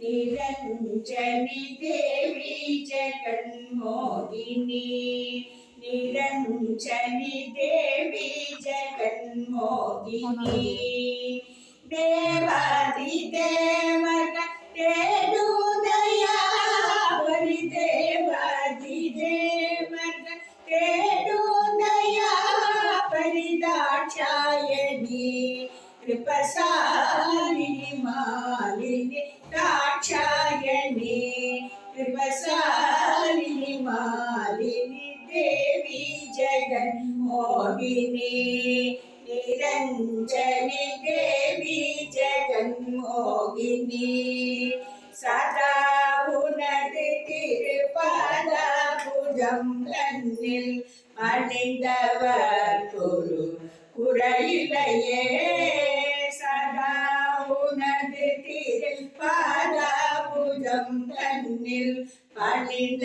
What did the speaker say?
निरञ्जनि देवी जगन्मोहिनी निरञ्जनि देवी जगन्मोहिनी देवादिदेवग तेडुदया परिदेवादिदेवग तेडुदया परिदाक्षायणी कृपसालिनी मालिनी दाक्षायणी कृपसालिनी मालिनी देवी जगन्मोहिनी निरञ्जनि देवी जगन्मोहिनी सदा उनது திருப்பாதபுஜம் தன்னில் அணிந்தவர் குறையில்லையே சதா உனது திருப்பாதபுஜம் தன்னில் அணிந்த